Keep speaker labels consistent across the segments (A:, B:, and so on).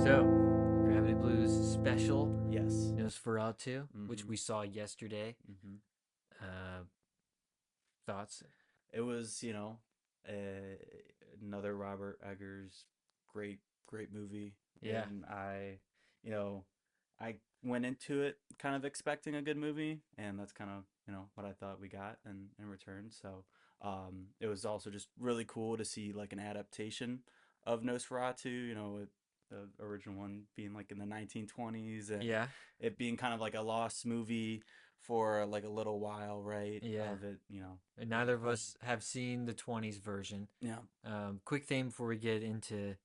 A: So, Gravity Blues Special,
B: Yes.
A: Nosferatu, which
B: Mm-hmm.
A: we saw yesterday.
B: Mm-hmm.
A: Uh, Thoughts?
B: It was, uh, another Robert Eggers great, great movie.
A: Yeah.
B: And you know, I went into it kind of expecting a good movie, and that's kind of, what I thought we got in return. So, it was also just really cool to see like an adaptation of Nosferatu, with the original one being like in the 1920s and
A: Yeah.
B: it being kind of like a lost movie for like a little while, right?
A: Yeah.
B: Of it,
A: And
B: it
A: neither of
B: was,
A: us have seen the 20s version.
B: yeah.
A: Quick thing before we get into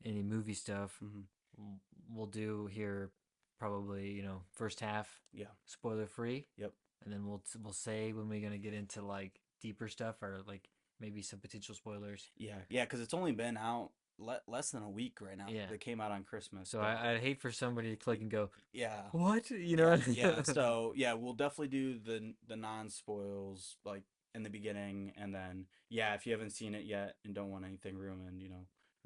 A: any movie stuff,
B: Hmm.
A: w- we'll do here probably, first half
B: Yeah.
A: spoiler free.
B: Yep.
A: And then we'll say when we're going to get into like deeper stuff or like maybe some potential spoilers.
B: Yeah. Yeah. Because it's only been out less than a week right now.
A: Yeah.
B: Because it came out on Christmas,
A: So
B: but
A: I'd hate for somebody to click and go,
B: yeah.
A: what? You
B: Yeah,
A: know?
B: yeah. So yeah, we'll definitely do the non spoils like in the beginning, and then yeah, if you haven't seen it yet and don't want anything ruined,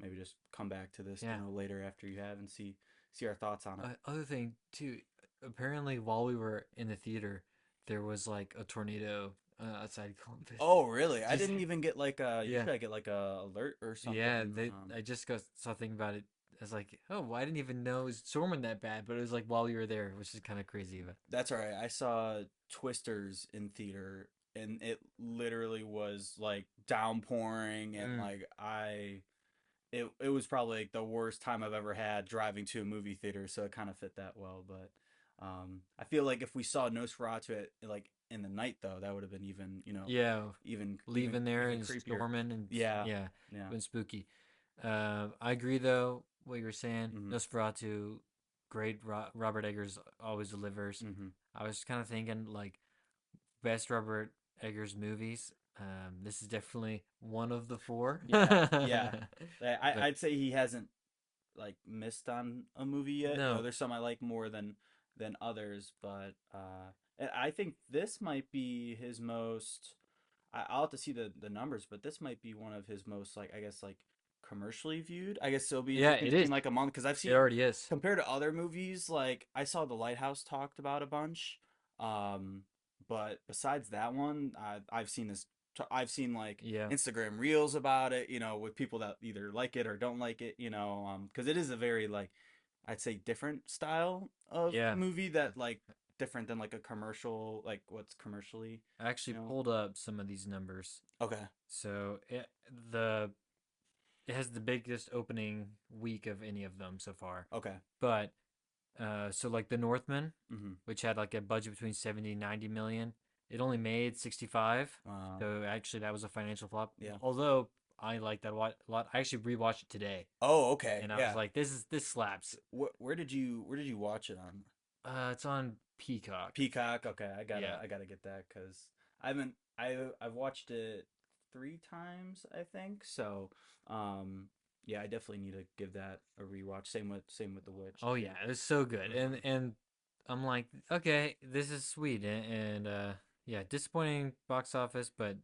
B: maybe just come back to this,
A: Yeah.
B: later after you have and see our thoughts on it.
A: Other thing too, apparently while we were in the theater, there was like a tornado outside Columbus.
B: Oh, really? I
A: Just
B: didn't even get like a.
A: yeah,
B: Usually I get like a alert or
A: yeah.
B: something.
A: I just got saw thinking about it. I was like, oh, well, I didn't even know it was storming that bad, but it was like while we were there, which is kind of crazy. But
B: That's all right. I saw Twisters in theater, and it literally was like downpouring, and
A: mm,
B: like it was probably like the worst time I've ever had driving to a movie theater, so it kind of fit that well. But I feel like if we saw Nosferatu like in the night though, that would have been even
A: yeah, leaving there
B: even
A: and
B: creepier.
A: storming and
B: Yeah,
A: yeah,
B: yeah.
A: been spooky. I agree though. What you were saying,
B: Hmm.
A: Nosferatu, great. Robert Eggers always delivers.
B: Hmm.
A: I was kind of thinking like best Robert Eggers movies. This is definitely one of the four.
B: Yeah, yeah.
A: But
B: I'd say he hasn't like missed on a movie yet.
A: no,
B: There's some I like more than others, but and I think this might be his most. I'll have to see the numbers, but this might be one of his most like I guess like commercially viewed. I guess it'll be
A: yeah,
B: interesting
A: it
B: to see
A: is.
B: in like a month because I've
A: It
B: seen
A: already is.
B: compared to other movies like I saw The Lighthouse talked about a bunch, um, but besides that one, I've seen this. I've seen like
A: Yeah,
B: Instagram reels about it, with people that either like it or don't like it, because it is a very like I'd say different style of
A: yeah.
B: movie that like different than like a commercial, like what's commercially,
A: I actually
B: you know.
A: pulled up some of these numbers.
B: Okay.
A: So the it has the biggest opening week of any of them so far.
B: Okay.
A: But so like The Northman,
B: Mm-hmm.
A: which had like a budget between 70 and 90 million, it only made 65.
B: Uh,
A: So actually that was a financial flop.
B: yeah.
A: Although I like that a lot. I actually rewatched it today
B: Oh, okay.
A: and I was
B: Yeah.
A: like this slaps.
B: Where did you watch it on?
A: It's on Peacock.
B: Peacock. Okay, I gotta
A: Yeah.
B: I gotta get that because I haven't I've watched it 3 times I think. So, um, yeah, I definitely need to give that a rewatch. Same with The Witch
A: Oh
B: too.
A: yeah, it was so good. And I'm like, okay, this is sweet and yeah, disappointing box office, but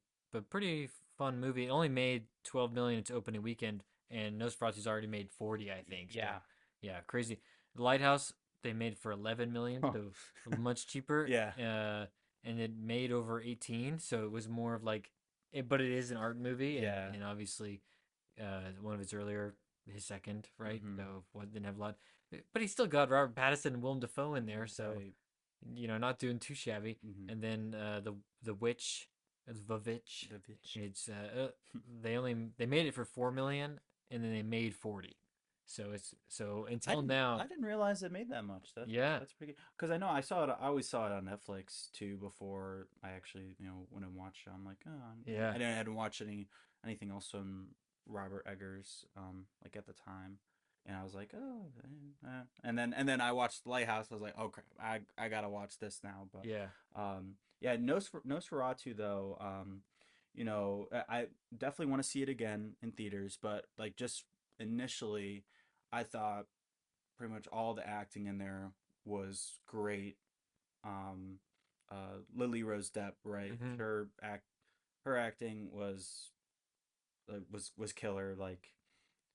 A: pretty fun movie. It only made 12 million its opening weekend and Nosferatu's already made 40, I think. So,
B: Yeah.
A: yeah, crazy. The Lighthouse they made for 11 million,
B: Huh.
A: so much cheaper.
B: Yeah.
A: And it made over 18, so it was more of like but it is an art movie
B: Yeah.
A: and obviously one of his earlier his second, right?
B: Mm-hmm.
A: So one didn't have a lot, but he still got Robert Pattinson and Willem Dafoe in there, so
B: Right.
A: not doing too shabby.
B: Mm-hmm.
A: And then the witch, the witch,
B: The Witch.
A: it's they made it for 4 million, and then they made 40. So it's so
B: I
A: until
B: didn't
A: now,
B: I didn't realize it made that much.
A: yeah,
B: That's pretty good. Because I know I saw it. I always saw it on Netflix too before I actually went and watched it. I'm like, oh,
A: yeah,
B: I hadn't watched anything else from Robert Eggers like at the time, and I was like, oh, and then I watched Lighthouse. I was like, oh crap, I gotta watch this now. But
A: yeah,
B: yeah, Nosferatu though, I definitely want to see it again in theaters, but like just initially. I thought pretty much all the acting in there was great. Um, Lily Rose Depp, right?
A: hmm
B: Her acting was killer. Like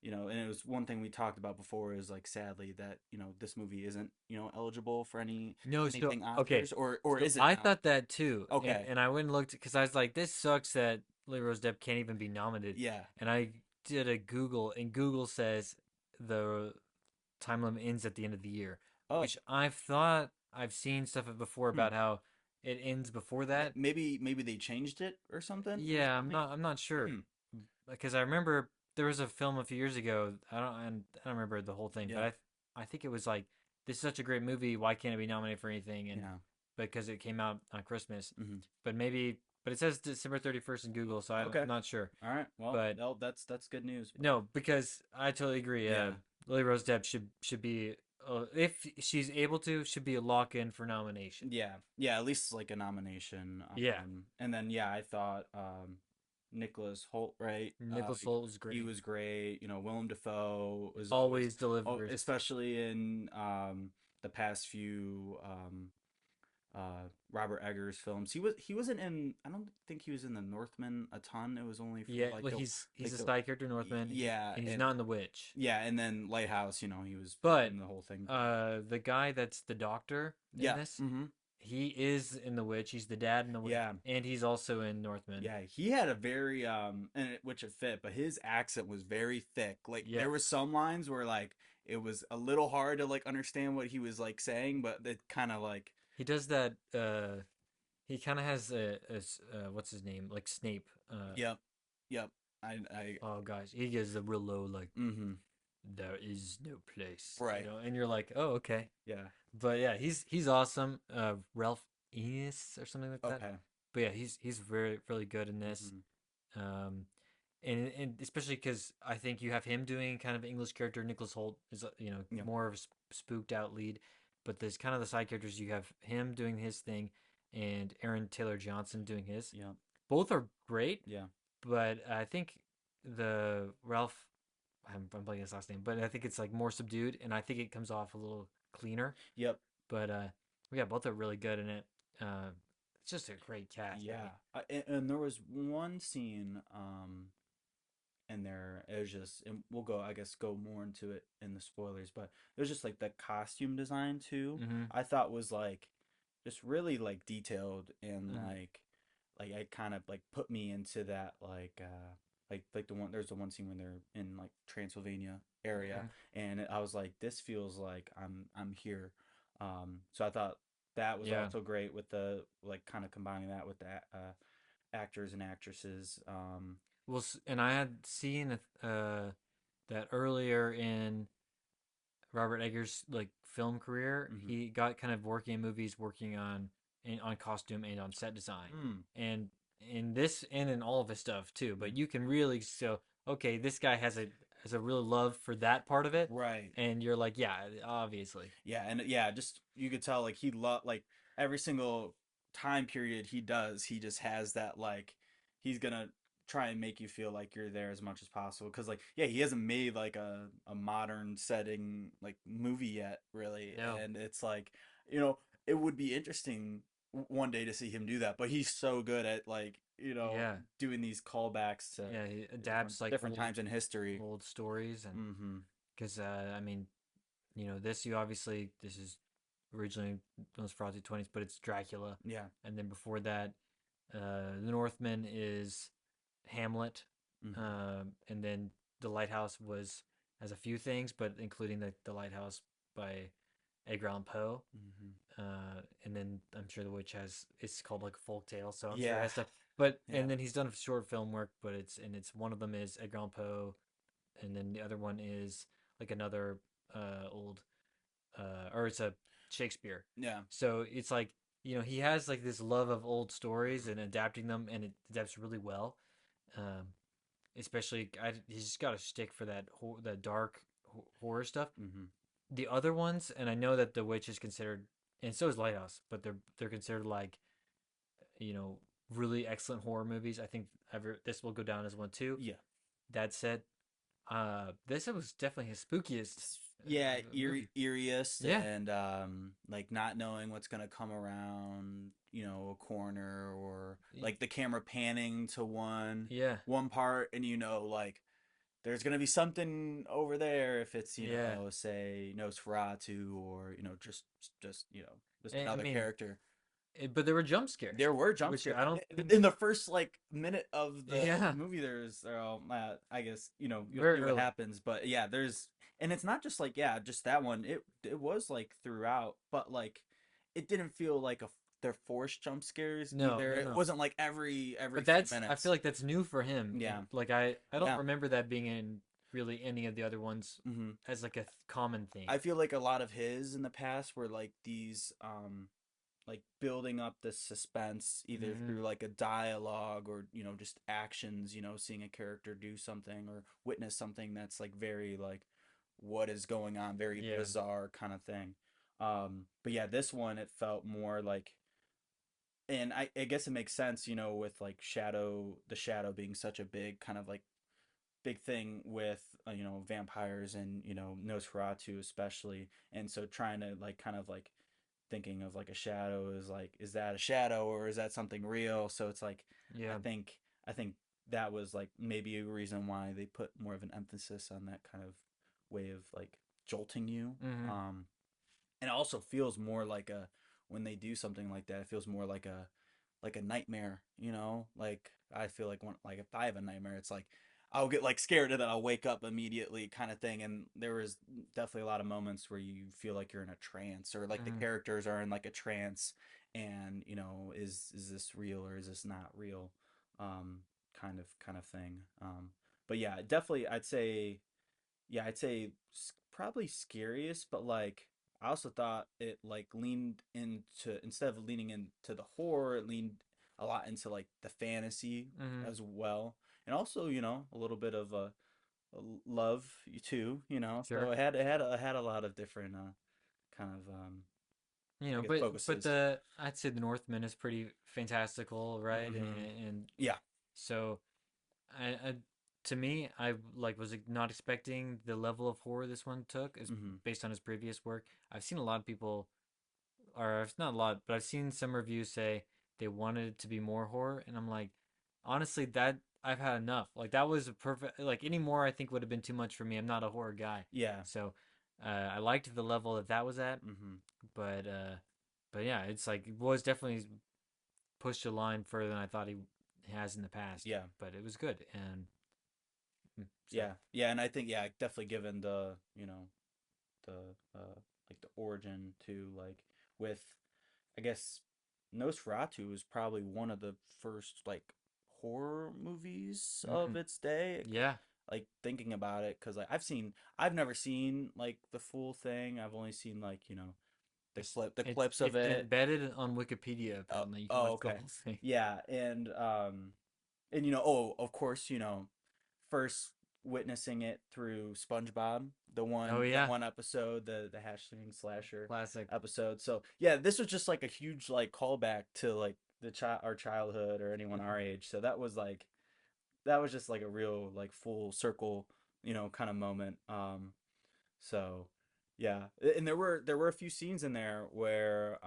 B: and it was one thing we talked about before is like sadly that this movie isn't eligible for
A: No, so
B: anything
A: okay,
B: Oscars, or
A: so
B: is it
A: I
B: now?
A: thought that too, and
B: Okay,
A: I went and looked because I was like, this sucks that Lily Rose Depp can't even be nominated,
B: yeah.
A: and I did a Google, and Google says the time limit ends at the end of the year,
B: Oh,
A: which I've thought I've seen stuff before
B: hmm.
A: about how it ends before that.
B: Maybe they changed it or something
A: Yeah, I'm
B: recently.
A: not sure
B: Hmm.
A: because I remember there was a film a few years ago. I don't remember the whole thing, but
B: Yeah.
A: I think it was like this is such a great movie. Why can't it be nominated for anything? And
B: Yeah.
A: because it came out on Christmas,
B: Hmm.
A: but maybe but it says December 31st in Google, so I'm
B: Okay.
A: not sure.
B: All right. Well,
A: But
B: that's good news. But
A: no, because I totally agree.
B: yeah.
A: Lily Rose Depp should be if she's able to should be a lock in for nomination.
B: Yeah, yeah, at least like a nomination.
A: Yeah,
B: And then yeah, I thought Nicholas Holt, right?
A: Nicholas Hoult was
B: He
A: great.
B: was great. Willem Dafoe was always,
A: Always delivers.
B: especially in the past few Robert Eggers films. He wasn't in. I don't think he was in the Northman a ton. It was only for
A: Yeah,
B: like
A: well,
B: the
A: he's a
B: the
A: side character Northman,
B: yeah,
A: and he's
B: and
A: not in The Witch.
B: yeah, and then Lighthouse. He was
A: But
B: in the whole thing.
A: the guy that's the doctor in
B: Yeah.
A: this,
B: Mm-hmm.
A: he is in The Witch. He's the dad in The Witch,
B: Yeah.
A: and he's also in Northman.
B: Yeah, he had a very which it fit, but his accent was very thick. Like
A: Yeah,
B: there was some lines where like it was a little hard to like understand what he was like saying, but it kind of like
A: he does that. He kind of has what's his name, like Snape.
B: yep, yep. I
A: Oh gosh, he gives a real low like
B: mm-hmm.
A: there is no place,
B: Right.
A: and you're like, oh okay.
B: Yeah.
A: But yeah, he's awesome. Ralph Enos or something like that.
B: Okay.
A: But yeah, he's very really good in this.
B: Mm-hmm.
A: Um, and especially because I think you have him doing kind of English character. Nicholas Holt is
B: Yep.
A: more of a spooked out lead, but there's kind of the side characters. You have him doing his thing, and Aaron Taylor Johnson doing his.
B: Yep.
A: Both are great,
B: Yeah.
A: but I think the Ralph, I'm blanking his last name, but I think it's like more subdued, and I think it comes off a little cleaner.
B: Yep.
A: But yeah, both are really good in it. Uh, it's just a great cast. I
B: Yeah.
A: mean,
B: And there was one scene in there. It was just, and we'll go, I guess, go more into it in the spoilers, but it was just like the costume design too.
A: mm-hmm,
B: I thought was like just really like detailed and
A: mm-hmm,
B: like it kind of like put me into that like there's the one scene when they're in like Transylvania area,
A: mm-hmm.
B: and I was like, this feels like I'm here. So I thought that was
A: Yeah.
B: also great with the like kind of combining that with the actors and actresses.
A: Well, and I had seen that earlier in Robert Eggers' like film career,
B: Mhm.
A: he got kind of working in movies, working on costume and on set design,
B: Mm,
A: and in this and in all of his stuff too.
B: mhm.
A: But you can really so okay, this guy has a real love for that part of it,
B: Right.
A: and you're like, yeah, obviously,
B: Yeah, and yeah, just you could tell like he like every single time period he does, he just has that like he's gonna try and make you feel like you're there as much as possible. Cause like yeah, he hasn't made like a modern setting like movie yet, really.
A: no,
B: And it's like, you know, it would be interesting one day to see him do that. But he's so good at like,
A: yeah,
B: doing these callbacks to
A: yeah, he
B: different
A: adapts like
B: different times in history.
A: old stories, and
B: Mm-hmm.
A: because I mean, this is originally Nosferatu 20s, but it's Dracula,
B: Yeah.
A: and then before that, the Northman is Hamlet,
B: Mm-hmm.
A: and then the Lighthouse has a few things, but including the Lighthouse by Edgar Allan Poe.
B: Mm-hmm.
A: And then I'm sure the witch has it's called like a folk tale, so I'm sure it
B: Yeah.
A: has stuff. But
B: Yeah.
A: and then he's done short film work, but it's one of them is Edgar Allan Poe, and then the other one is like another old or it's a Shakespeare.
B: Yeah.
A: So it's like he has like this love of old stories and adapting them, and it adapts really well. Um, Especially he's just got a stick for that dark horror stuff.
B: Mm-hmm.
A: The other ones, and I know that The Witch is considered, and so is Lighthouse, but they're considered like you know really excellent horror movies. I think this will go down as one too.
B: Yeah.
A: That said, this was definitely his spookiest
B: Yeah,
A: movie.
B: eeriest
A: Yeah,
B: and like not knowing what's gonna come around, a corner or like the camera panning to one
A: yeah,
B: one part and like there's gonna be something over there if it's,
A: Yeah.
B: say Nosferatu or just just
A: I
B: another
A: mean,
B: character.
A: but there were jump scares,
B: There were jump
A: which
B: scares
A: I don't think.
B: in the first like minute of the
A: Yeah,
B: movie. There's I guess you'll
A: very
B: see what
A: early.
B: happens, but yeah, there's and it's not just like just that one. It was like throughout, but like it didn't feel like they're forced jump scares
A: No,
B: either.
A: no,
B: It
A: no.
B: wasn't like every
A: But
B: few
A: I feel
B: minutes.
A: like that's new for him.
B: Yeah,
A: Like I don't
B: yeah.
A: remember that being in really any of the other ones
B: hmm
A: as like a common theme.
B: I feel like a lot of his in the past were like these like building up the suspense either
A: Mm,
B: through like a dialogue or just actions, seeing a character do something or witness something that's like very like what is going on, very
A: yeah.
B: bizarre kind of thing. But yeah, this one it felt more like, and I guess it makes sense, with like the shadow being such a big kind of like big thing with vampires and Nosferatu especially, and so trying to like kind of like thinking of like a shadow is like, is that a shadow or is that something real? So it's like I
A: Yeah.
B: think I think that was like maybe a reason why they put more of an emphasis on that kind of way of like jolting you.
A: Hmm.
B: And it also feels more like a when they do something like that, it feels more like a nightmare, like I feel like like if I have a nightmare, it's like I'll get like scared and then I'll wake up immediately kind of thing. And there was definitely a lot of moments where you feel like you're in a trance or like the
A: Hmm.
B: characters are in like a trance, and is this real or is this not real, um kind of thing. But yeah, definitely I'd say probably scariest, but like I also thought it like leaned into, instead of leaning into the horror, it leaned a lot into like the fantasy
A: Hmm.
B: as well, and also a little bit of a love too. So
A: Sure.
B: it had a lot of different kind of I guess
A: But
B: focuses.
A: the I'd say the Northman is pretty fantastical, right?
B: Mm-hmm.
A: And
B: Yeah.
A: so I to me, I like was not expecting the level of horror this one took, is
B: Mm-hmm.
A: based on his previous work. I've seen a lot of people, or it's not a lot, but I've seen some reviews say they wanted it to be more horror, and I'm like, honestly, that I've had enough. Like that was a perfect. Like any more, I think would have been too much for me. I'm not a horror guy,
B: Yeah.
A: so I liked the level that was at,
B: Mm-hmm.
A: but yeah, it's like it was definitely pushed a line further than I thought he has in the past,
B: Yeah.
A: but it was good, and so
B: Yeah. And I think definitely given the like the origin to like with I guess Nosferatu was probably one of the first like horror movies of
A: mm,
B: its day.
A: yeah,
B: Like thinking about it, because like I've never seen like the full thing. I've only seen like
A: it's
B: the clips of
A: it's
B: it.
A: embedded on Wikipedia.
B: Oh,
A: Apparently, you can
B: oh,
A: watch the
B: okay,
A: whole thing.
B: yeah, and oh, of course, first witnessing it through SpongeBob, the
A: Oh
B: one that
A: yeah,
B: one episode, the hashtag slasher
A: classic.
B: episode. So yeah, this was just like a huge like callback to like our childhood or anyone our age. So that was just like a real like full circle, kind of moment. So yeah, and there were a few scenes in there where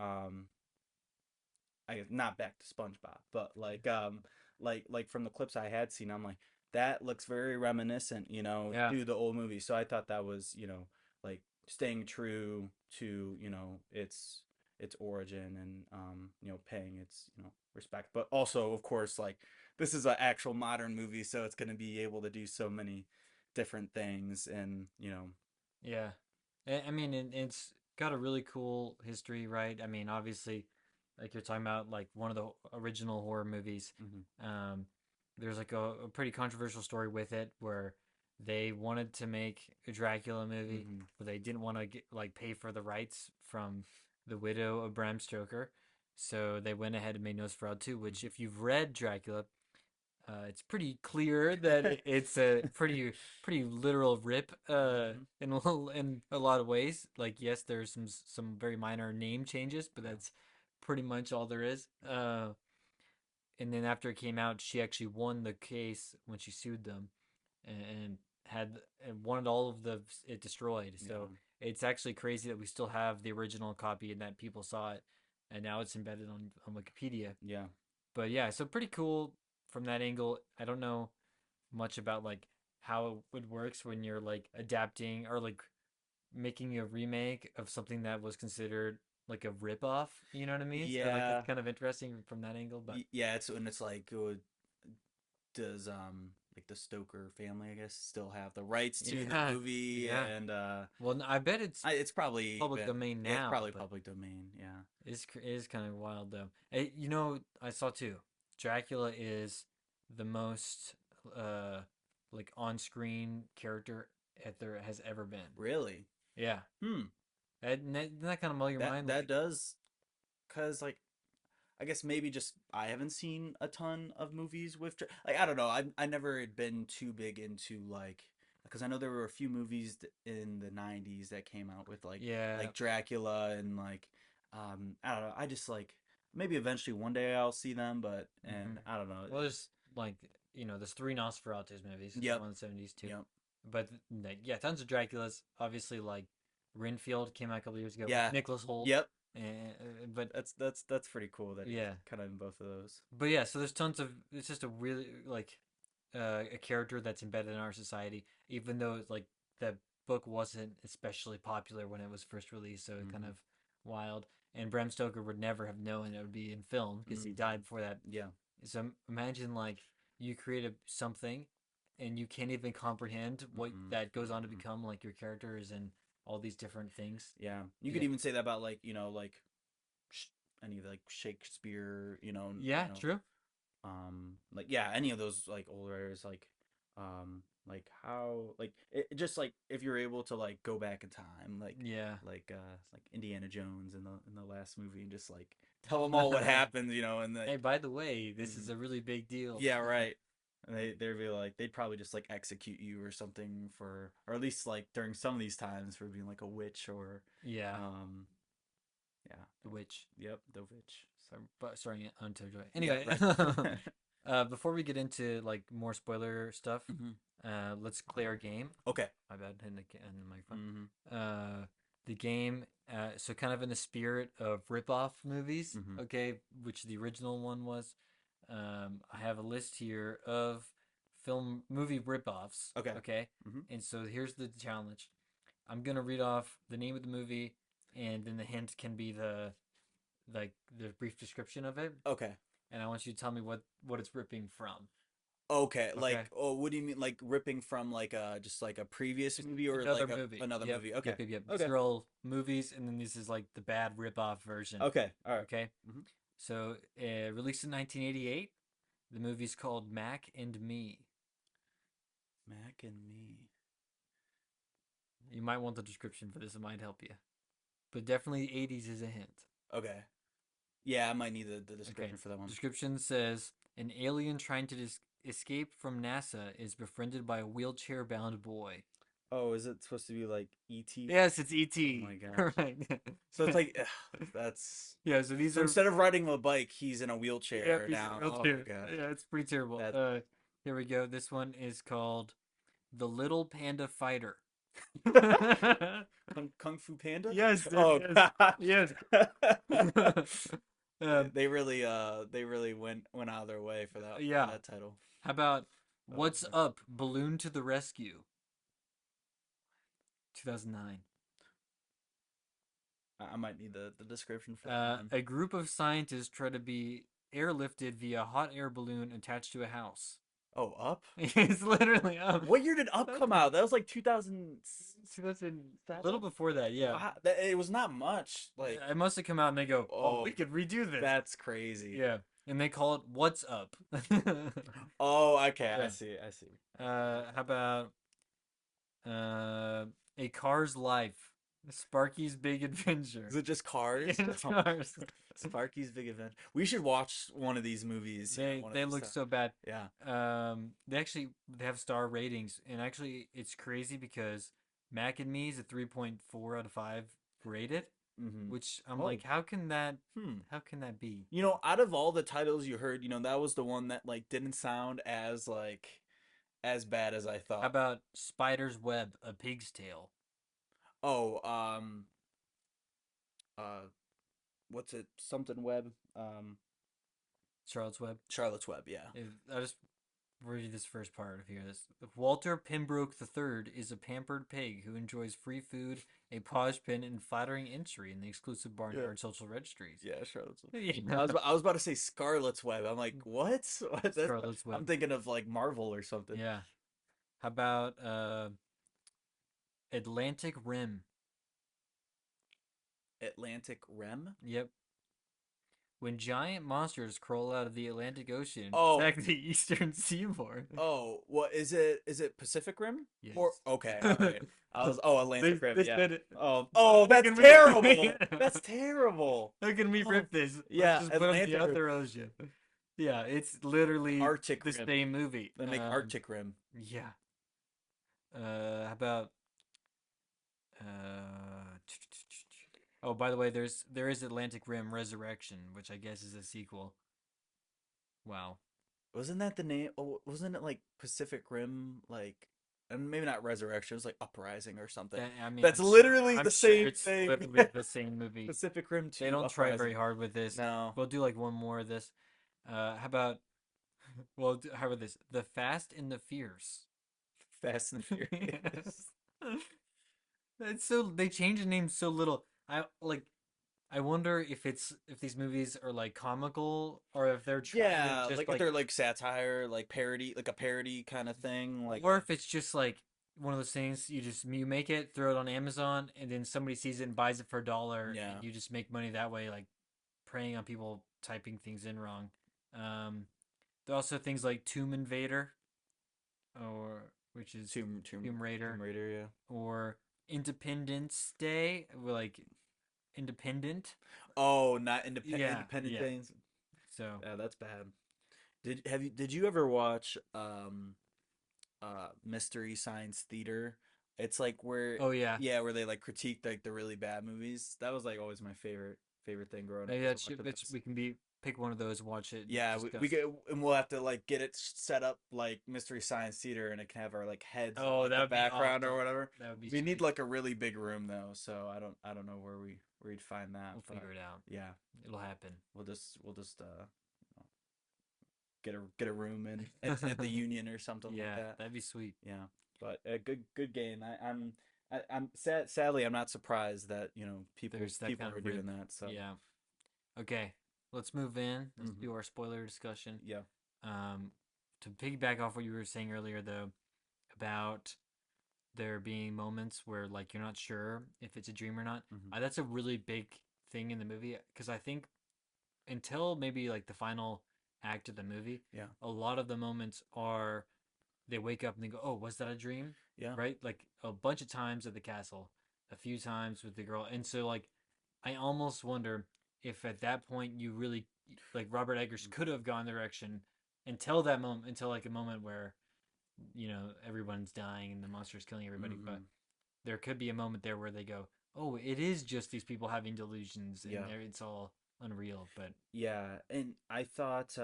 B: I guess not back to SpongeBob, but like from the clips I had seen, I'm like that looks very reminiscent,
A: Yeah,
B: to the old movie. So I thought that was, like staying true to, its origin and paying its, respect. But also, of course, like this is an actual modern movie, so it's going to be able to do so many different things and,
A: yeah. I mean, it's got a really cool history, right? I mean, obviously, like you're talking about, like one of the original horror movies.
B: mhm,
A: Um, there's like a pretty controversial story with it where they wanted to make a Dracula movie,
B: mhm,
A: but they didn't want to get like pay for the rights from the widow of Bram Stoker. So they went ahead and made Nosferatu, which, if you've read Dracula, it's pretty clear that it's a pretty literal rip
B: mhm,
A: in a lot of ways. Like yes, there's some very minor name changes, but
B: yeah,
A: that's pretty much all there is. And then after it came out, she actually won the case when she sued them, and had and wanted all of the it destroyed.
B: yeah,
A: So it's actually crazy that we still have the original copy and that people saw it, and now it's embedded on Wikipedia.
B: yeah.
A: But yeah, so pretty cool from that angle. I don't know much about like how it works when you're like adapting or like making a remake of something that was considered like a rip off. You know what I mean? So like that's
B: Yeah,
A: kind of interesting from that angle. But
B: yeah. It's when it's like, does like the Stoker family, I guess, still have the rights to the
A: yeah,
B: movie?
A: yeah.
B: And
A: Well, I bet it's
B: it's probably
A: public
B: been,
A: domain
B: yeah, it's
A: now,
B: probably
A: but
B: public domain. Yeah.
A: it is kind of wild though. You know, I saw too. Dracula is the most uh like on-screen character that there has ever been.
B: Really?
A: Yeah,
B: Hmm.
A: that kind of blow your mind.
B: That
A: Like,
B: does, cause like I guess maybe just I haven't seen a ton of movies with like I don't know. I never had been too big into like because I know there were a few movies in the '90s that came out with
A: yeah,
B: like Dracula and like I don't know. I just like maybe eventually one day I'll see them, but
A: hmm
B: and I don't know.
A: well, there's like there's three Nosferatu movies,
B: Yep.
A: one in the '70s too,
B: Yep.
A: but like yeah, tons of Draculas. Obviously, like Renfield came out a couple years ago with
B: Yeah.
A: Nicholas Holt,
B: Yep.
A: and but
B: That's pretty cool that he's
A: yeah,
B: kind of in both of those.
A: but yeah, so there's tons of it's just a really like a character that's embedded in our society, even though it's like the book wasn't especially popular when it was first released, so it kind
B: Hmm.
A: of wild. And Bram Stoker would never have known it would be in film because he
B: Hmm.
A: died before that.
B: Yeah.
A: So imagine like you create something and you can't even comprehend what
B: Mm-mm.
A: that goes on to
B: Mm-mm.
A: become like your characters and all these different things.
B: Yeah, you could
A: Yeah.
B: even say that about like like sh- any of like Shakespeare,
A: Yeah, true.
B: like yeah, any of those like old writers, like how like it just like if you're able to like go back in time,
A: Yeah.
B: like Indiana Jones in the last movie and just like tell them all what happened, and
A: Hey,
B: like
A: by the way, this is
B: mhm.
A: a really big deal.
B: Yeah, right. And they'd be like they'd probably just like execute you or something for or at least like during some of these times for being like a witch or
A: Yeah,
B: um yeah.
A: the witch.
B: Yep, the witch.
A: Sorry, but starting unto joy.
B: Yeah,
A: Anyway,
B: right.
A: before we get into like more spoiler stuff,
B: Hmm.
A: let's play our game.
B: Okay.
A: My bad, in the microphone.
B: Hmm.
A: The game. So kind of in the spirit of rip-off movies.
B: Hmm.
A: Okay, which the original one was. I have a list here of movie rip-offs.
B: Okay.
A: Okay,
B: Hmm.
A: and so here's the challenge. I'm gonna read off the name of the movie, and then the hint can be the brief description of it,
B: Okay.
A: and I want you to tell me what it's ripping from.
B: Okay. Like,
A: Okay,
B: oh, what do you mean? Like ripping from like just like a previous
A: just
B: movie or
A: another
B: like
A: movie.
B: another
A: Yep,
B: movie?
A: yep,
B: Okay.
A: yep, yep. These
B: Okay.
A: are all movies, and then this is like the bad rip-off version.
B: Okay. All right.
A: Okay,
B: Mm-hmm.
A: so released in 1988. The movie's called Mac and Me.
B: Mac and Me.
A: You might want the description for this; it might help you. But definitely, 80s is a hint.
B: Okay. Yeah, I might need the
A: Okay,
B: description for that one.
A: description says an alien trying to escape from NASA is befriended by a wheelchair-bound boy.
B: Oh, is it supposed to be like E.T.?
A: Yes, it's
B: Oh
A: E.T.
B: my gosh.
A: Correct.
B: So it's like that's
A: Yeah, so these
B: so
A: are
B: instead of riding a bike, he's in a
A: yeah,
B: wheelchair
A: he's in
B: now.
A: real
B: Oh my
A: too.
B: gosh.
A: Yeah, it's pretty terrible.
B: That
A: Here we go. This one is called The Little Panda Fighter.
B: Kung Fu Panda?
A: Yes, dude,
B: Oh
A: yes.
B: gosh.
A: Yes. um,
B: They really went out of their way for
A: yeah.
B: that title.
A: How about
B: Oh
A: What's
B: man.
A: Up? Balloon to the Rescue. 2009.
B: I might need the description for that one.
A: A group of scientists try to be airlifted via a hot air balloon attached to a house.
B: Oh, Up?
A: It's literally
B: What year did Up come out? That was like
A: 2000, a
B: 2007?
A: little before that, yeah.
B: Wow, it was not much. Like,
A: It must have come out and they go, oh,
B: oh,
A: we could redo this.
B: that's crazy.
A: Yeah. And they call it What's Up.
B: Oh, okay, I
A: Yeah.
B: see, I see.
A: How about uh, A Car's Life? Sparky's Big
B: Is
A: Adventure.
B: it just Cars?
A: It's Cars.
B: Sparky's Big Adventure. We should watch one of these movies, one of
A: They
B: these
A: look
B: times.
A: so bad.
B: Yeah.
A: They have star ratings, and actually it's crazy because Mac and Me is a 3.4 out of 5 rated,
B: Mm-hmm.
A: which I'm
B: Oh,
A: like, how can that
B: hmm.
A: be?
B: Out of all the titles you heard, that was the one that like didn't sound as like as bad as I
A: How
B: thought.
A: about Spider's Web, A Pig's Tale?
B: Oh, uh, what's it? Something Web.
A: Charlotte's Web.
B: Charlotte's Web. Yeah.
A: I just read this first part of here. This Walter Pembroke III is a pampered pig who enjoys free food, a posh pin, and flattering entry in the exclusive
B: Yeah.
A: barnyard social registries.
B: Yeah, Charlotte's.
A: Yeah.
B: I was about to say Scarlet's Web. I'm like, what? What?
A: Scarlet's
B: I'm
A: Web.
B: thinking of like Marvel or something.
A: Yeah. How about Atlantic Rim?
B: Atlantic Rim.
A: Yep. When giant monsters crawl out of the Atlantic Ocean and
B: Oh,
A: attack the eastern seaboard.
B: oh, what is it? Is it Pacific Rim? Or
A: Yes.
B: okay, all right. I was Atlantic Rim.
A: They
B: Yeah.
A: said it.
B: Oh,
A: How
B: that's
A: can we?
B: terrible. That's terrible.
A: How can we
B: Oh,
A: rip this? Let's
B: yeah,
A: just put them in the
B: Atlantic Rim.
A: other ocean. Yeah, it's literally
B: Arctic
A: the
B: Rim.
A: same movie.
B: They make Arctic Rim.
A: Yeah. How about uh? Oh, by the way, there is Atlantic Rim Resurrection, which I guess is a sequel. Wow.
B: Wasn't that the name? Oh, wasn't it like Pacific Rim? Like, and maybe not Resurrection. It was like Uprising or something.
A: I mean,
B: That's literally
A: I'm
B: the
A: sure
B: same
A: it's
B: thing.
A: literally the same movie.
B: Pacific Rim
A: They
B: 2
A: don't try very
B: Uprising.
A: hard with this.
B: No.
A: We'll do like one more of this. How about how about this? The Fast and the Fierce.
B: Fast and Furious.
A: Yes. It's so they change the name so little. I wonder if these movies are like comical or if they're trying to
B: Yeah,
A: just
B: like if
A: like
B: they're like satire, like parody, like a parody kind of thing. Like,
A: or if it's just like one of those things you make it, throw it on Amazon, and then somebody sees it and buys it for $1,
B: yeah.
A: and you just make money that way, like preying on people typing things in wrong. Um, there are also things like Tomb Invader, or which is Tomb
B: Tomb
A: Raider,
B: Raider, yeah.
A: or Independence Day, like Independent.
B: Oh, not
A: Yeah,
B: Independent
A: yeah.
B: Days.
A: So,
B: Yeah, that's bad. Did you ever watch Mystery Science Theater? It's like where
A: oh yeah,
B: yeah, where they like critique like the really bad movies. That was like always my favorite thing growing up
A: maybe
B: was
A: that should
B: watching
A: that's
B: those.
A: we can be pick one of those, watch it, and
B: Yeah, we
A: discuss.
B: get and we'll have to like get it set up like Mystery Science Theater and it can have our like heads in
A: Oh,
B: like
A: that
B: the
A: would be
B: background or
A: awesome.
B: whatever.
A: That would be
B: We need
A: sweet.
B: like a really big room though, so I don't know where you'd find that,
A: We'll
B: but
A: figure it out.
B: yeah,
A: It'll happen.
B: we'll just get a room in at the Union or something like
A: Yeah,
B: that.
A: that'd be sweet.
B: Yeah, but a good game. I'm sadly I'm not surprised that
A: There's that
B: people
A: kind
B: are
A: of
B: doing that. So
A: yeah. Okay, let's move in. Let's
B: hmm
A: do our spoiler discussion.
B: yeah.
A: Um, to piggyback off what you were saying earlier, though, about there being moments where like you're not sure if it's a dream or not.
B: hmm
A: That's a really big thing in the movie because I think until maybe like the final act of the movie,
B: Yeah.
A: a lot of the moments are they wake up and they go, "Oh, was that a dream?"
B: Yeah.
A: Right? Like a bunch of times at the castle, a few times with the girl, and so like I almost wonder if at that point you really like Robert Eggers could have gone the direction until that moment, until like a moment where everyone's dying and the monster's killing everybody, but
B: hmm
A: there could be a moment there where they go, "Oh, it is just these people having delusions, and
B: Yeah.
A: it's all unreal." But
B: Yeah. And I thought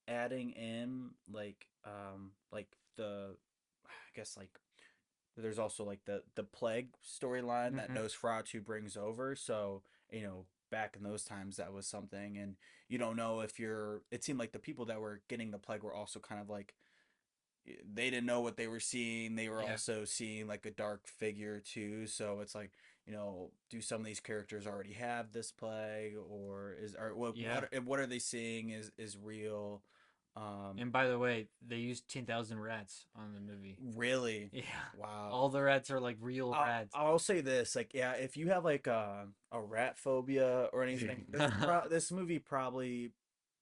B: adding in like the I guess like there's also like the plague storyline that
A: mm-hmm.
B: Nosferatu brings over. So back in those times that was something, and you don't know if you're. It seemed like the people that were getting the plague were also kind of like they didn't know what they were seeing. They were
A: Yeah,
B: also seeing like a dark figure too. So it's like do some of these characters already have this plague, or is or
A: yeah.
B: what are they seeing is real? Um,
A: And by the way, they used 10,000 rats on the movie.
B: really,
A: Yeah,
B: wow.
A: all the rats are like real rats.
B: I'll say this, like, yeah, if you have like a rat phobia or anything, this movie probably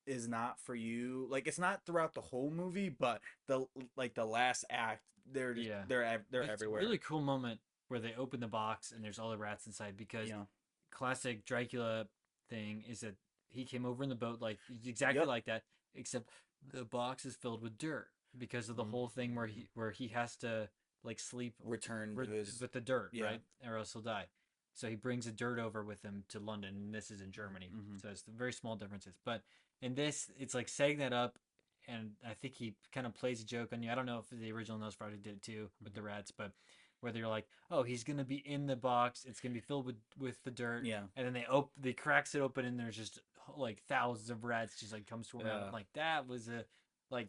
B: is not for you. Like, it's not throughout the whole movie, but the last act,
A: Yeah,
B: they're
A: it's a
B: everywhere.
A: really cool moment where they open the box and there's all the rats inside because
B: You know.
A: classic Dracula thing is that he came over in the boat like exactly
B: Yep.
A: like that, except the box is filled with dirt because of the whole thing
B: Mhm.
A: where he has to like sleep
B: Return to his
A: with the dirt,
B: yeah.
A: right? Or else he'll die. So he brings the dirt over with him to London, and this is in Germany.
B: hmm
A: So it's very small differences. But in this, it's like setting that up, and I think he kind of plays a joke on you. I don't know if the original Nosferatu did it too with
B: hmm
A: the rats, but whether you're like, oh, he's gonna be in the box, it's gonna be filled with the dirt,
B: Yeah.
A: and then they cracks it open, and there's just like thousands of rats just like come swarming out.
B: Yeah.
A: I'm like, that was a like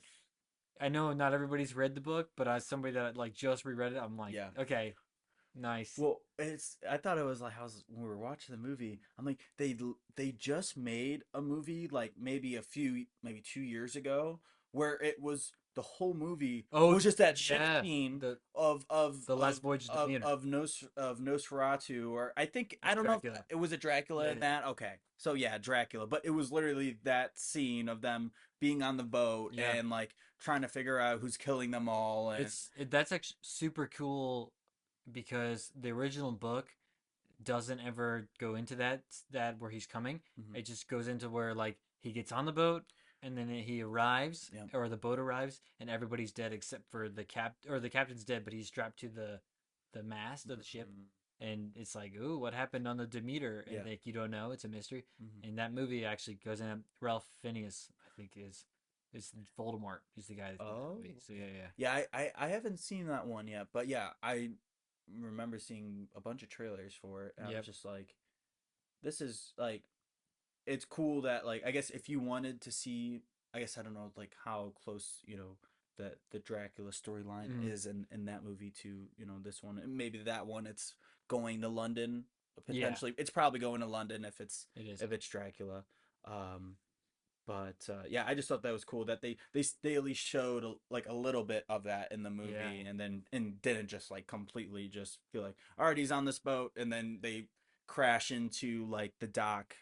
A: I know not everybody's read the book, but as somebody that like just reread it, I'm like,
B: Yeah.
A: okay, nice.
B: Well, it's I thought it was like I was when we were watching the movie. I'm like they just made a movie like maybe 2 years ago where it was the whole movie
A: Oh
B: was just that ship
A: yeah,
B: scene
A: the
B: of
A: the last voyage of Demeter.
B: of Nosferatu, or I
A: It's
B: don't know if
A: Dracula.
B: it was a Dracula in
A: Yeah,
B: that. Okay, so yeah, Dracula, but it was literally that scene of them being on the boat
A: yeah.
B: and like trying to figure out who's killing them all and
A: That's actually super cool because the original book doesn't ever go into that where he's coming.
B: mhm,
A: It just goes into where like he gets on the boat and then he arrives
B: yeah.
A: or the boat arrives and everybody's dead except for the captain's dead, but he's strapped to the mast of the ship.
B: Mhm.
A: And it's like, ooh, what happened on the Demeter? And
B: Yeah.
A: like you don't know, it's a mystery.
B: Mhm.
A: And that movie actually goes in. Ralph Fiennes, I think, is Voldemort. He's the guy in that
B: Oh,
A: movie. So yeah,
B: okay.
A: yeah,
B: Yeah, I haven't seen that one yet, but yeah, I remember seeing a bunch of trailers for it, and I was
A: yep,
B: just like, this is like, it's cool that like, I guess if you wanted to see, I guess I don't know like how close that the Dracula storyline
A: mm,
B: is in that movie to this one, and maybe that one it's going to London
A: yeah.
B: potentially. It's probably going to London
A: It is.
B: if it's Dracula. Um, but yeah, I just thought that was cool that they at least showed like a little bit of that in the
A: Yeah,
B: movie, and then and didn't just like completely just feel like all right, he's on this boat, and then they crash into like the dock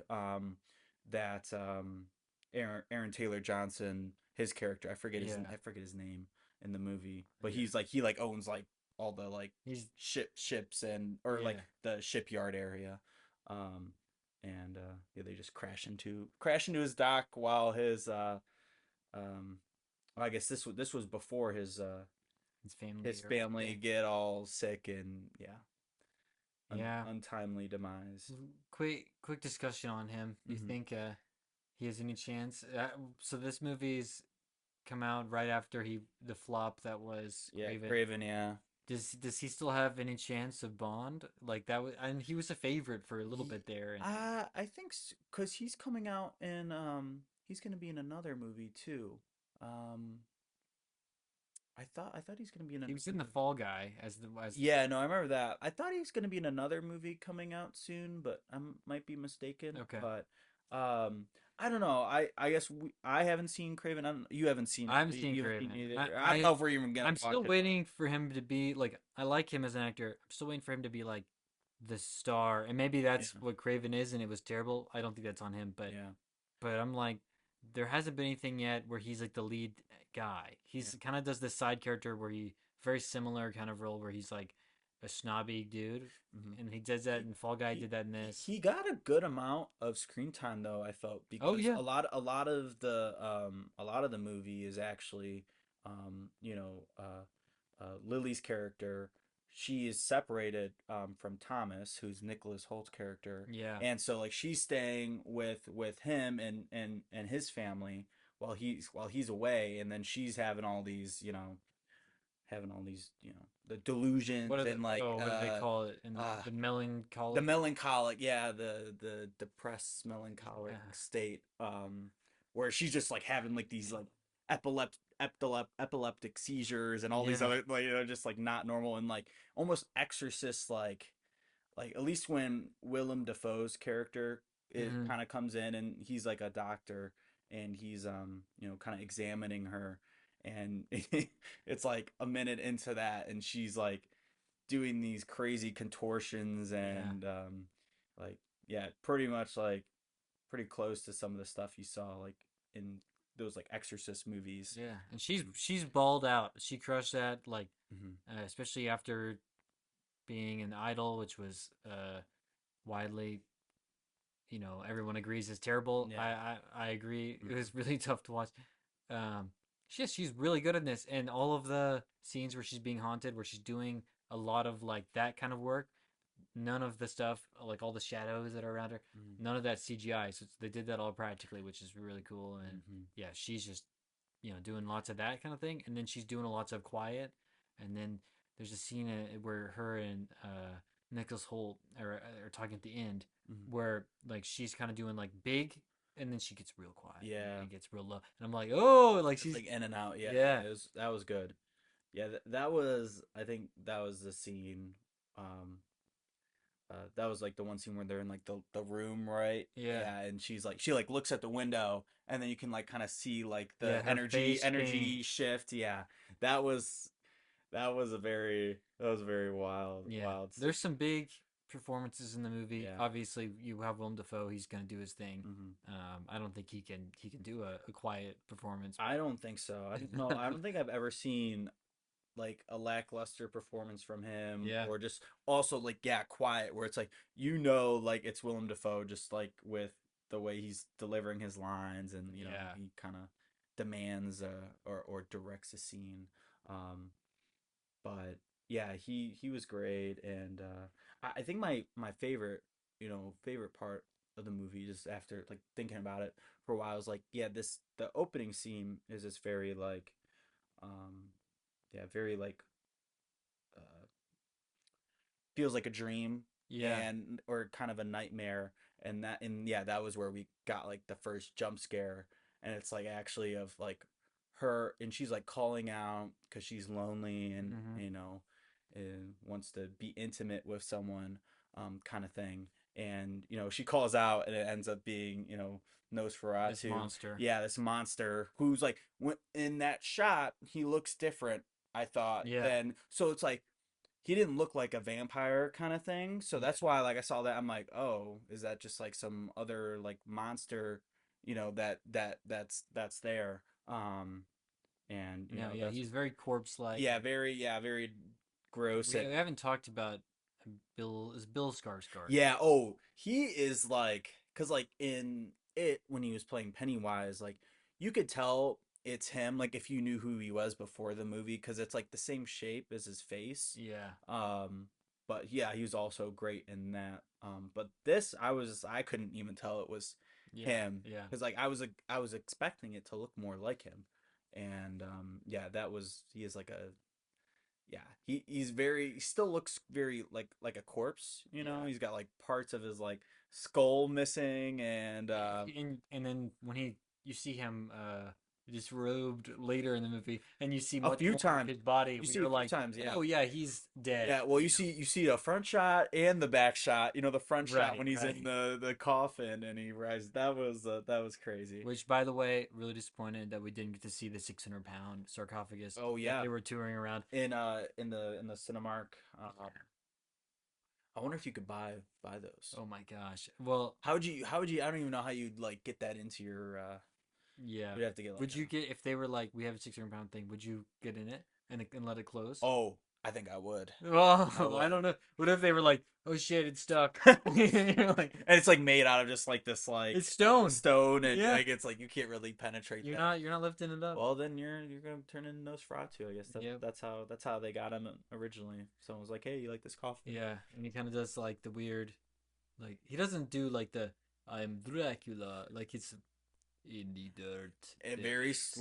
B: that Aaron Taylor Johnson, his character,
A: yeah.
B: I forget his name in the movie, but
A: Yeah.
B: he's like he like owns like all the like
A: He's
B: ships and or like
A: yeah.
B: the shipyard area. Um, and yeah, they just crash into his dock while um well, I guess this was before
A: His family
B: his
A: are all
B: family
A: dead.
B: get all sick and yeah,
A: Yeah.
B: untimely demise.
A: Quick discussion on him. Do you
B: Hmm.
A: think he has any chance? So this movie's come out right after the flop that was
B: Yeah,
A: Craven.
B: Craven. Yeah,
A: Does he still have any chance of Bond? Like that was, and he was a favorite for a little
B: he,
A: bit there, and
B: I think because he's coming out in he's gonna be in another movie too. Um, I thought he's gonna be in
A: he was in the
B: another.
A: Fall Guy as
B: Yeah, no, I remember that. I thought he was going to be in another movie coming out soon, but might be mistaken.
A: okay.
B: But I don't know. I guess I haven't seen Craven. You haven't seen it.
A: I'm seeing
B: You haven't seen
A: Craven.
B: it
A: I,
B: either. I don't
A: I
B: know if we're even gonna
A: I'm
B: watch
A: still
B: it, but
A: waiting for him to be like I like him as an actor. I'm still waiting for him to be like the star, and maybe
B: yeah,
A: that's what Craven is, and it was terrible. I don't think that's on him,
B: yeah,
A: but I'm like, there hasn't been anything yet where he's like the lead guy.
B: yeah.
A: He's kind of does this side character where he very similar kind of role where he's like a snobby dude,
B: Hmm.
A: and he does that
B: He
A: in Fall Guy.
B: he
A: Did that in this.
B: he got a good amount of screen time though. I felt
A: Oh
B: because
A: yeah.
B: a lot of a lot of the movie is actually Lily's character, she is separated from Thomas, who's Nicholas Holt's character,
A: Yeah.
B: and so like she's staying with him and his family while he's away, and then she's having all these the delusions and like
A: What do they call it in
B: uh
A: the
B: the
A: melancholic?
B: melancholic, yeah, the depressed melancholic
A: Yeah.
B: state, where she's just like having like these like epileptic seizures and all these
A: Yeah.
B: other like just like not normal and like almost exorcist like at least when Willem Dafoe's character it
A: Hmm.
B: kind of comes in and he's like a doctor and he's kind of examining her and it's like a minute into that and she's like doing these crazy contortions
A: Yeah.
B: and like yeah, pretty much like pretty close to some of the stuff you saw like in those like Exorcist movies.
A: Yeah. And she's balled out. She crushed that like
B: Hmm.
A: especially after being an idol, which was widely, everyone agrees is terrible.
B: Yeah.
A: I agree. It
B: Hmm.
A: was really tough to watch. Um, she's really good in this, and all of the scenes where she's being haunted, where she's doing a lot of like that kind of work. None of the stuff, like all the shadows that are around her,
B: Hmm.
A: none of that CGI. So they did that all practically, which is really cool. And
B: Hmm.
A: yeah, she's just doing lots of that kind of thing, and then she's doing lots of quiet, and then there's a scene where her and Nicholas Holt are talking at the end,
B: Hmm.
A: where like she's kind of doing like big. and then she gets real quiet
B: Yeah,
A: and gets real low, and I'm like, oh, like
B: it's
A: she's
B: like in and out. Yeah,
A: yeah,
B: yeah, that was good. Yeah, that was, I think that was the scene. Um, that was like the one scene where they're in like the room, right?
A: yeah,
B: Yeah, and she like looks at the window, and then you can like kind of see like
A: yeah.
B: the
A: Her face
B: energy
A: changed.
B: shift. Yeah, that was that was a very
A: Yeah,
B: wild scene.
A: there's some big performances in the movie.
B: Yeah.
A: Obviously, you have Willem Dafoe; he's gonna do his thing.
B: Hmm.
A: I don't think he can do a quiet performance.
B: I don't think so. I don't know. I don't think I've ever seen like a lackluster performance from him,
A: Yeah,
B: or just also like, yeah, quiet, where it's like, you know, like it's Willem Dafoe, just like with the way he's delivering his lines, and you know,
A: yeah,
B: he kind of demands or directs a scene. um but yeah, he was great. And I think my favorite, favorite part of the movie, just after like thinking about it for a while, is like, yeah, this the opening scene is this very like, um yeah, very like, uh, feels like a dream,
A: yeah.
B: and or kind of a nightmare. And yeah, that was where we got like the first jump scare. And it's like actually of like her, and she's like calling out because she's lonely, and
A: Hmm.
B: and wants to be intimate with someone, kind of thing. And she calls out, and it ends up being,
A: This
B: Nosferatu.
A: monster.
B: Yeah, this monster who's like, in that shot he looks different, I thought.
A: Yeah,
B: Then so it's like, he didn't look like a vampire kind of thing. So
A: yeah.
B: that's why, like, I saw that, I'm like, oh, is that just like some other like monster, that's there. And
A: No, yeah.
B: that's,
A: He's very corpse-like.
B: yeah, very, yeah, very gross.
A: We haven't talked about Bill. Is Bill Skarsgård?
B: Yeah. Oh, he is like, cause like in it, when he was playing Pennywise, like, you could tell it's him. Like, if you knew who he was before the movie, cause it's like the same shape as his face.
A: Yeah,
B: Um, but yeah, he was also great in that. But this, I couldn't even tell it was
A: yeah,
B: him,
A: yeah.
B: cause like I was expecting it to look more like him. And yeah, he is like a, yeah, he still looks very like a corpse.
A: Yeah.
B: He's got like parts of his like skull missing. And
A: And then when you see him disrobed later in the movie, and you see
B: a
A: much
B: few
A: more of
B: times,
A: his body,
B: you see a
A: you're
B: few
A: like,
B: times, yeah.
A: oh yeah, he's dead.
B: Yeah, well, you see a front shot and the back shot. The front shot
A: Right,
B: when he's in
A: right.
B: the coffin and he rises. That was crazy.
A: Which, by the way, really disappointed that we didn't get to see the 600-pound sarcophagus
B: Oh
A: that
B: yeah,
A: they were touring around.
B: in the Cinemark. I wonder if you could buy those.
A: Oh my gosh. Well,
B: How would you, I don't even know how you'd like get that into your.
A: yeah.
B: You'd have to get like
A: Would you
B: a.
A: get if they were like, we have a 600-pound thing? Would you get in it and let it close?
B: Oh, I think I would. I
A: Oh, I
B: would.
A: don't know. What if they were like, oh shit, it's stuck?
B: And
A: You're like,
B: it's like made out of just like this
A: it's
B: like,
A: stone.
B: stone, and
A: Yeah.
B: like it's like you can't really penetrate
A: You're
B: that.
A: not you're not lifting it up.
B: Well, then you're gonna turn into Nosferatu. I guess
A: Yep.
B: that's how they got him originally. Someone was like, "Hey, you like this coffin?"
A: Yeah, and he kind of does like the weird, like he doesn't do like the I'm Dracula, like it's in the dirt.
B: And
A: There is.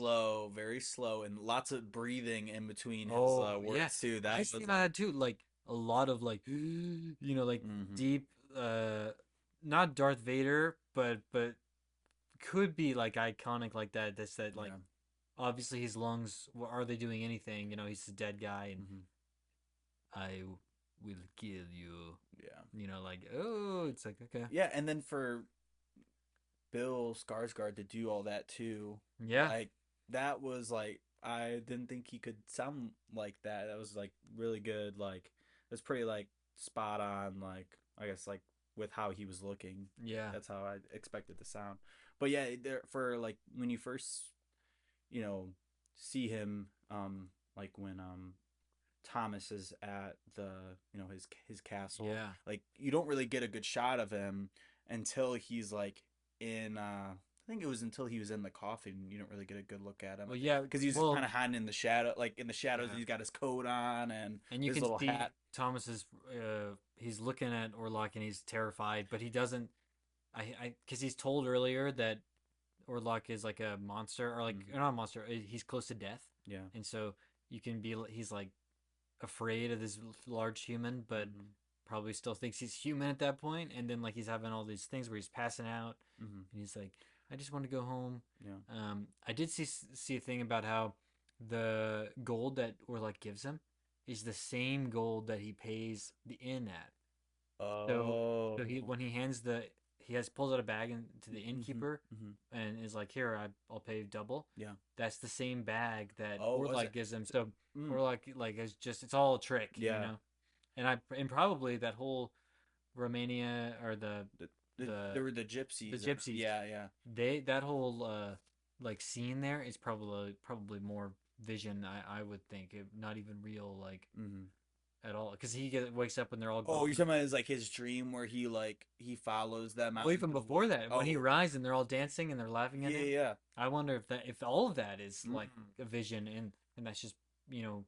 B: very slow, and lots of breathing in between his
A: Oh yeah,
B: words too.
A: I
B: That
A: see
B: was like,
A: that too. Like a lot of like, like
B: mm-hmm.
A: deep, not Darth Vader, but could be like iconic like that. That's that like
B: Yeah,
A: obviously his lungs. Are they doing anything? He's a dead guy, and
B: mm-hmm.
A: I will kill you.
B: Yeah,
A: Like oh, it's like okay,
B: yeah. And then for Bill Skarsgård to do all that too,
A: yeah,
B: like, that was like, I didn't think he could sound like that. That was like really good. Like, it was pretty like spot on. Like, I guess like with how he was looking,
A: yeah,
B: that's how I expected to sound. But yeah, there, for like when you first, you know see him, like when Thomas is at the, his castle.
A: yeah.
B: Like, you don't really get a good shot of him until he's like in, I think it was until he was in the coffin. You don't really get a good look at him,
A: Well, yeah,
B: because he's kind
A: well,
B: of hiding in the shadow, like in the shadows,
A: yeah,
B: and he's got his coat on and
A: and you
B: his
A: can
B: little
A: see
B: hat.
A: Thomas is he's looking at Orlok and he's terrified, but he doesn't. Because he's told earlier that Orlok is like a monster or like
B: Mm-hmm.
A: not a monster. He's close to death,
B: Yeah.
A: and so you can be he's like afraid of this large human, but
B: Mm-hmm.
A: probably still thinks he's human at that point. And then like he's having all these things where he's passing out,
B: Mm-hmm.
A: and he's like, I just want to go home.
B: Yeah.
A: I did see a thing about how the gold that Orlok gives him is the same gold that he pays the inn at. So so he
B: Oh.
A: when he hands the he has pulls out a bag to the
B: Mm-hmm.
A: innkeeper
B: Mm-hmm.
A: and is like, here, I'll pay double.
B: Yeah.
A: That's the same bag that
B: Oh, was
A: Orlok
B: it?
A: gives him. So
B: Mm.
A: Orlok like is just it's all a trick, you
B: Yeah.
A: know. And probably that whole Romania or
B: There
A: the
B: were the
A: the
B: gypsies.
A: gypsies,
B: Yeah. Yeah.
A: they that whole like scene there is probably more vision. I would think not even real like
B: Mm-hmm.
A: at all because wakes up and they're all
B: Oh, you're
A: gone.
B: talking about his dream where he follows them
A: Well,
B: out
A: even
B: into the
A: before
B: woods.
A: that, when he
B: Oh,
A: rises and they're all dancing and they're laughing at
B: yeah,
A: him,
B: yeah.
A: I wonder if all of that is like
B: Mm.
A: a vision and that's just you know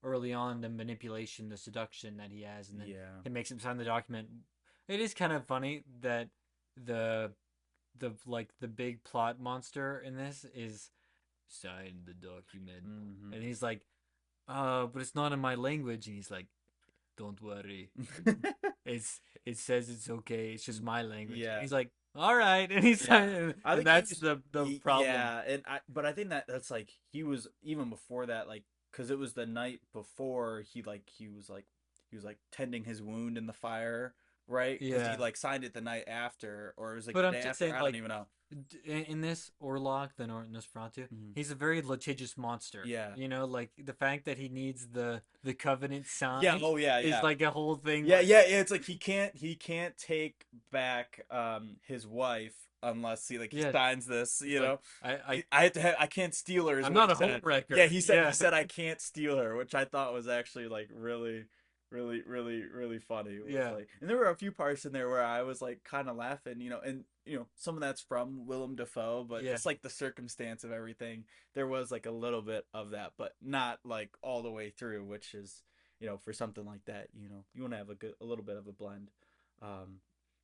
A: early on the manipulation, the seduction that he has, and then
B: Yeah.
A: it makes him sign the document. It is kind of funny that the the big plot monster in this is sign the document,
B: Mm-hmm.
A: and he's like, but it's not in my language, and he's like, don't worry, it says it's okay, it's just my language. And
B: Yeah.
A: he's like, all right, and he's
B: Yeah.
A: and
B: I think he
A: that's
B: was
A: the problem.
B: yeah, but I think that's like he was even before that like cuz it was the night before he was like tending his wound in the fire, right? Cuz he
A: Yeah,
B: like signed it the night after or it was like
A: but
B: the
A: I'm
B: day
A: just
B: after,
A: saying,
B: I don't
A: like,
B: even know.
A: in this Orlok, the Nosferatu,
B: Mhm.
A: he's a very litigious monster.
B: Yeah.
A: You know, like the fact that he needs the covenant
B: Yeah,
A: signed
B: oh yeah,
A: is
B: yeah.
A: like a whole thing.
B: Yeah,
A: Like,
B: yeah, yeah. It's like he can't take back his wife unless he
A: yeah,
B: signs this.
A: it's
B: You
A: like
B: know,
A: I
B: I have to I can't steal her is
A: I'm
B: what
A: not
B: he
A: a
B: said. Yeah,
A: homewrecker.
B: he
A: Yeah,
B: said I can't steal her, which I thought was actually like really, really, really, really funny. It was
A: yeah,
B: like, and there were a few parts in there where I was like kind of laughing. And some of that's from Willem Dafoe, but
A: yeah,
B: just like the circumstance of everything, there was like a little bit of that, but not like all the way through, which is for something like that, you want to have a little bit of a blend. Um,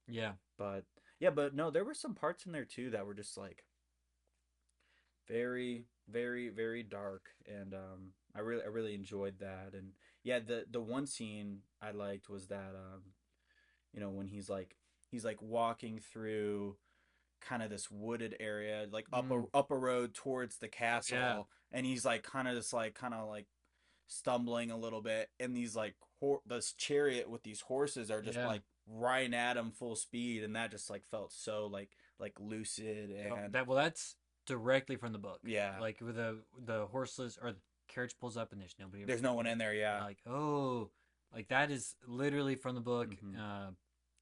A: yeah,
B: but yeah, but no, there were some parts in there too that were just like very, very, very dark, and I really enjoyed that. And yeah, the one scene I liked was that when he's like walking through kind of this wooded area, like
A: mm,
B: up a road towards the
A: oh yeah,
B: castle, and he's like kind of like stumbling a little bit, and these like this chariot with these horses are just
A: yeah.
B: like riding at him full speed, and that just like felt so like lucid
A: Oh,
B: and
A: that's directly from the book.
B: yeah.
A: Like with the horseless or the carriage pulls up and there's nobody
B: There's no
A: in
B: one
A: it.
B: in there, yeah.
A: Like, oh, like that is literally from the book.
B: Hmm.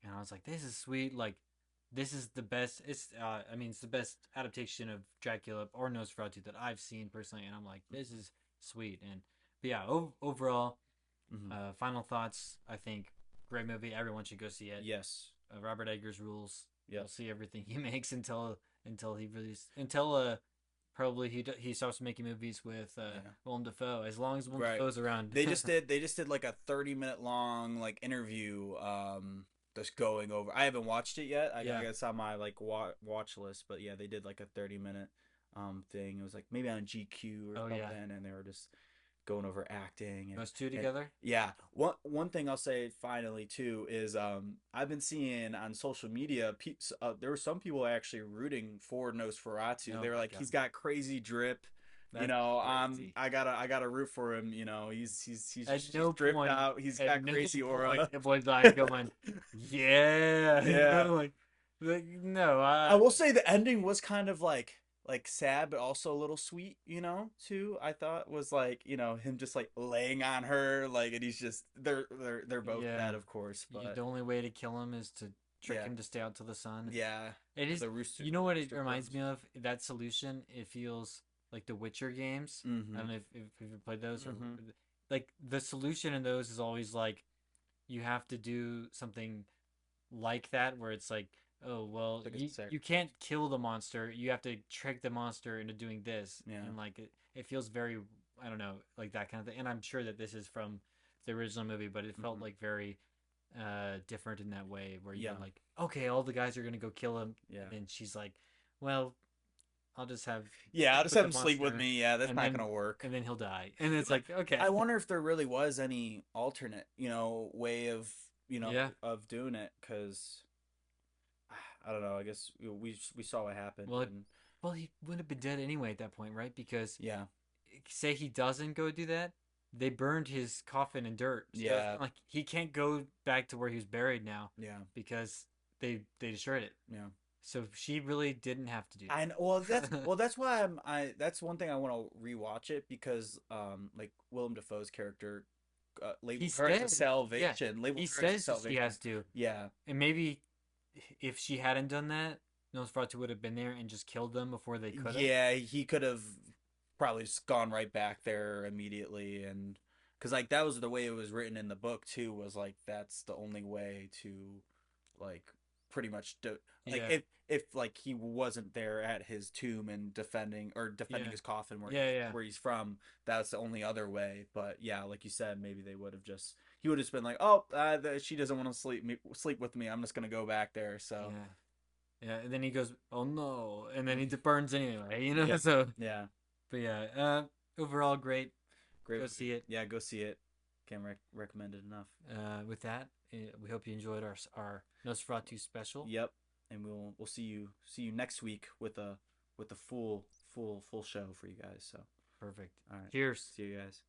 A: And I was like, this is sweet. Like, this is the best. I mean, it's the best adaptation of Dracula or Nosferatu that I've seen personally. And I'm like, this is sweet. And but yeah, overall,
B: Hmm.
A: final thoughts. I think great movie. Everyone should go see it.
B: Yes.
A: Robert Eggers rules.
B: Yep.
A: We'll see everything he makes until he release until probably he stops making movies with
B: Yeah.
A: Willem Dafoe. As long as Willem
B: Right.
A: Dafoe's around.
B: They just did like a 30-minute long like interview just going over. I haven't watched it yet. I
A: Yeah.
B: guess on my like watch list, but yeah, they did like a 30-minute thing. It was like maybe on GQ or
A: Oh yeah.
B: something, and they were just going over acting
A: Those two
B: and
A: together.
B: yeah. One thing I'll say finally too is I've been seeing on social media there were some people actually rooting for Nosferatu.
A: Oh
B: They were
A: my
B: like,
A: god.
B: he's got crazy drip.
A: That's crazy.
B: I gotta root for him. He's
A: At no
B: dripped
A: point.
B: out. He's
A: At
B: got
A: no
B: crazy
A: point
B: aura.
A: was I going, yeah. You
B: Yeah.
A: know, like no.
B: I will say the ending was kind of like sad, but also a little sweet. Too. I thought was like him just like laying on her, like, and he's just they're both
A: Yeah.
B: dead, of course, but
A: The only way to kill him is to trick
B: yeah,
A: him to stay out till the sun.
B: yeah,
A: It is.
B: the rooster
A: You know what it
B: rooster
A: reminds
B: crows.
A: me of? That solution. It feels like the Witcher games. I
B: Mm-hmm.
A: don't know if you've played those or
B: Mm-hmm.
A: like the solution in those is always like you have to do something like that where it's like, oh well,
B: Like a
A: you can't kill the monster. You have to trick the monster into doing this,
B: yeah.
A: and like it feels very I don't know like that kind of thing. And I'm sure that this is from the original movie, but it felt
B: Mm-hmm.
A: like very different in that way where you're
B: Yeah.
A: like, okay, all the guys are gonna go kill him,
B: Yeah.
A: and she's like, well, I'll just have
B: Yeah, I'll just
A: put
B: have
A: the
B: him sleep with
A: monster,
B: me. Yeah, that's
A: and
B: not gonna work.
A: then he'll die, and it's like, okay,
B: I wonder if there really was any alternate, way of,
A: yeah,
B: of doing it, because I don't know. I guess we saw what happened,
A: Well,
B: and
A: well, he would have been dead anyway at that point, right? Because
B: yeah,
A: say he doesn't go do that, they burned his coffin in dirt. So it's
B: yeah,
A: not like he can't go back to where he was buried now
B: yeah,
A: because they destroyed it.
B: yeah.
A: So she really didn't have to do
B: And
A: that.
B: well that's why I that's one thing I want to rewatch it because like Willem Dafoe's character labeled
A: He's
B: her as a
A: dead. Yeah,
B: salvation, labeled
A: he
B: her as a
A: says that she
B: salvation.
A: has to,
B: Yeah,
A: and maybe if she hadn't done that, Nosferatu would have been there and just killed them before they could have.
B: yeah, he could have probably just gone right back there immediately, and because like that was the way it was written in the book too, was like that's the only way to like pretty much do, like
A: Yeah,
B: if like he wasn't there at his tomb and defending
A: yeah,
B: his coffin
A: yeah, yeah,
B: where he's from, that's the only other way. But yeah, like you said, maybe they would have just he would have just been like, oh, she doesn't want to sleep with me, I'm just gonna go back there. So
A: yeah, yeah. And then he goes, "Oh no!" And then he burns anyway.
B: yeah,
A: So,
B: yeah,
A: but yeah, overall great.
B: great
A: Go
B: movie.
A: see it.
B: Yeah, go see it. Can't recommend it enough.
A: With that, we hope you enjoyed our Nosferatu special.
B: Yep, and we'll see you next week with a full show for you guys. So
A: Perfect.
B: all right,
A: Cheers.
B: see you guys.